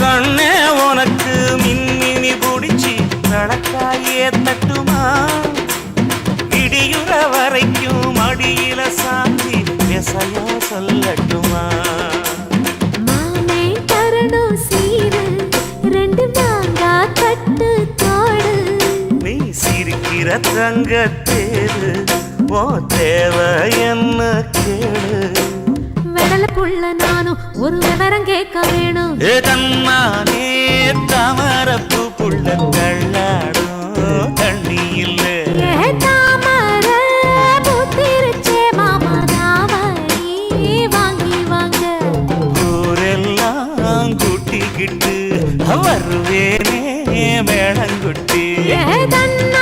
கண்ணே உனக்கு மின்மினி பிடிச்சி நடக்காயே தட்டுமா இடியுற வரைக்கும் அடியில சாந்தி விசையா சொல்லட்டுமா மாமே தரணும் சீரு ரெண்டு மாங்கா கட்டு தோடு நீ சிரிக்கிற தங்கத்தேரு ஓ தேவை என்ன கேளு வெடல புள்ள நானும் ஒரு விவரம் கேட்க வேணும் தன்னானே தாமரப்பு புள்ள கள்ளாடும் தண்ணி இல்லை தாமர பூத்திருச்சே மாமா நாவரி வாங்கி வாங்க ஊரெல்லாம் கூட்டிக்கிட்டு வருவேனே வேளங்குட்டி தன்ன